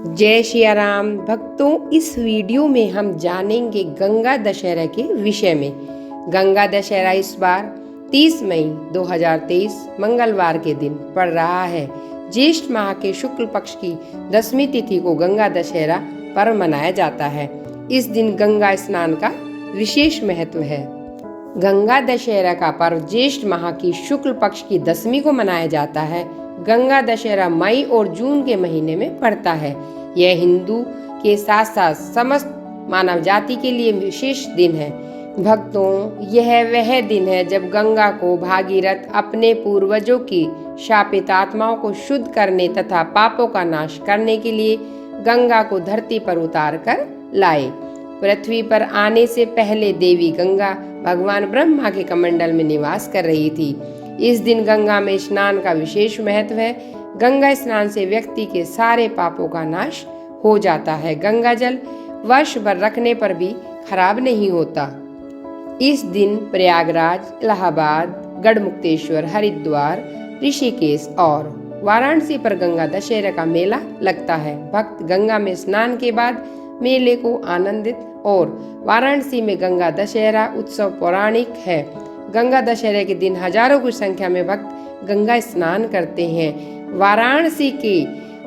जय सिया राम भक्तों, इस वीडियो में हम जानेंगे गंगा दशहरा के विषय में। गंगा दशहरा इस बार 30 मई 2023 मंगलवार के दिन पड़ रहा है। ज्येष्ठ माह के शुक्ल पक्ष की 10वीं तिथि को गंगा दशहरा पर्व मनाया जाता है। इस दिन गंगा स्नान का विशेष महत्व है। गंगा दशहरा का पर्व ज्येष्ठ माह की शुक्ल पक्ष की 10वीं को मनाया जाता है। गंगा दशहरा मई और जून के महीने में पड़ता है। यह हिंदू के साथ साथ समस्त मानव जाति के लिए विशेष दिन है। भक्तों, यह वह दिन है जब गंगा को भागीरथ अपने पूर्वजों की शापित आत्माओं को शुद्ध करने तथा पापों का नाश करने के लिए गंगा को धरती पर उतार कर लाए। पृथ्वी पर आने से पहले देवी गंगा भगवान ब्रह्मा के कमंडल में निवास कर रही थी। इस दिन गंगा में स्नान का विशेष महत्व है। गंगा स्नान से व्यक्ति के सारे पापों का नाश हो जाता है। गंगा जल वर्ष भर रखने पर भी खराब नहीं होता। इस दिन प्रयागराज, इलाहाबाद, गढ़मुक्तेश्वर, हरिद्वार, ऋषिकेश और वाराणसी पर गंगा दशहरा का मेला लगता है। भक्त गंगा में स्नान के बाद मेले को आनंदित और वाराणसी में गंगा दशहरा उत्सव पौराणिक है। गंगा दशहरे के दिन हजारों की संख्या में भक्त गंगा स्नान करते हैं। वाराणसी के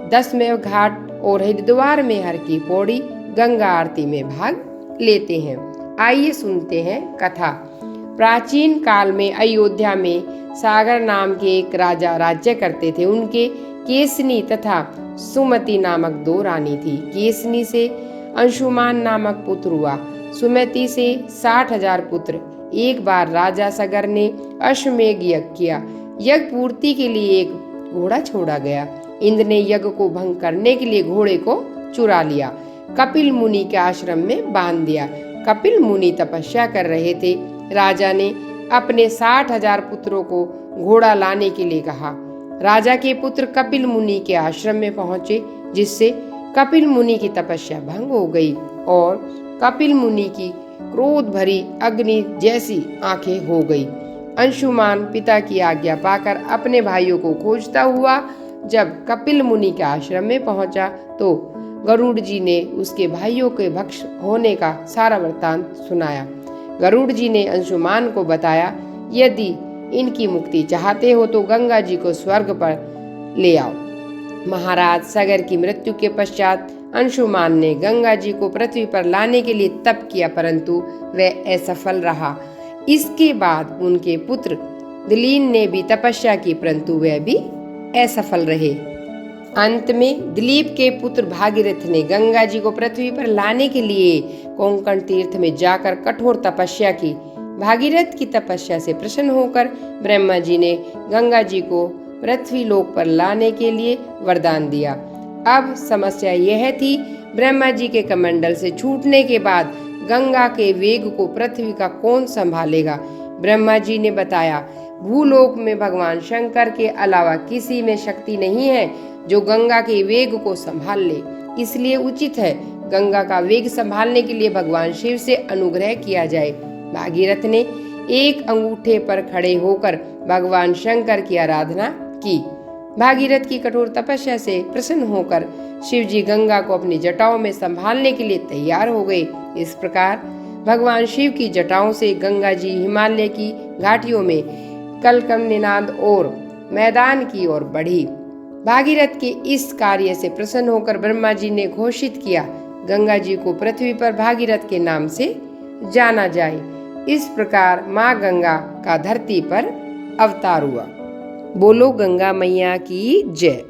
10वें घाट और हरिद्वार में हर की पौड़ी गंगा आरती में भाग लेते हैं। आइए सुनते हैं कथा। प्राचीन काल में अयोध्या में सागर नाम के एक राजा राज्य करते थे। उनके केसनी तथा सुमति नामक 2 रानी थी। केसनी से अंशुमान नामक पुत्र हुआ। सुमति से 60,000 पुत्र। एक बार राजा सगर ने अश्वमेध यज्ञ किया। यज्ञ पूर्ति के लिए एक घोड़ा छोड़ा गया। इंद्र ने यज्ञ को भंग करने के लिए घोड़े को चुरा लिया। कपिल मुनि के आश्रम में बांध दिया। कपिल मुनि तपस्या कर रहे थे। राजा ने अपने 60,000 पुत्रों को घोड़ा लाने के लिए कहा। राजा के पुत्र कपिल मुनि के आश्रम में पहुंचे, जिससे कपिल मुनि की तपस्या भंग हो गई और कपिल मुनि की क्रोध भरी अग्नि जैसी आंखें हो गई। अंशुमान पिता की आज्ञा पाकर अपने भाइयों को खोजता हुआ जब कपिल मुनि के आश्रम में पहुंचा तो गरुड़ जी ने उसके भाइयों के भक्ष होने का सारा वृत्तांत सुनाया। गरुड़ जी ने अंशुमान को बताया, यदि इनकी मुक्ति चाहते हो तो गंगा जी को स्वर्ग पर ले आओ। महाराज सगर की मृत्यु के पश्चात अंशुमान ने गंगा जी को पृथ्वी पर लाने के लिए तप किया, परंतु वह असफल रहा। इसके बाद उनके पुत्र दिलीन ने भी तपस्या की, परंतु वह भी असफल रहे। अंत में दिलीप के पुत्र भागीरथ ने गंगा जी को पृथ्वी पर लाने के लिए कोंकण तीर्थ में जाकर कठोर तपस्या की। भागीरथ की तपस्या से प्रसन्न होकर ब्रह्मा जी ने गंगा जी को पृथ्वी लोक पर लाने के लिए वरदान दिया। अब समस्या यह थी, ब्रह्मा जी के कमंडल से छूटने के बाद गंगा के वेग को पृथ्वी का कौन संभालेगा। ब्रह्मा जी ने बताया, भूलोक में भगवान शंकर के अलावा किसी में शक्ति नहीं है जो गंगा के वेग को संभाल ले। इसलिए उचित है गंगा का वेग संभालने के लिए भगवान शिव से अनुग्रह किया जाए। भागीरथ ने एक अंगूठे पर खड़े होकर भगवान शंकर की आराधना की। भागीरथ की कठोर तपस्या से प्रसन्न होकर शिव जी गंगा को अपनी जटाओं में संभालने के लिए तैयार हो गए। इस प्रकार भगवान शिव की जटाओं से गंगा जी हिमालय की घाटियों में कलकम निनाद और मैदान की ओर बढ़ी। भागीरथ के इस कार्य से प्रसन्न होकर ब्रह्मा जी ने घोषित किया, गंगा जी को पृथ्वी पर भागीरथ के नाम से जाना जाए। इस प्रकार माँ गंगा का धरती पर अवतार हुआ। बोलो गंगा मैया की जय।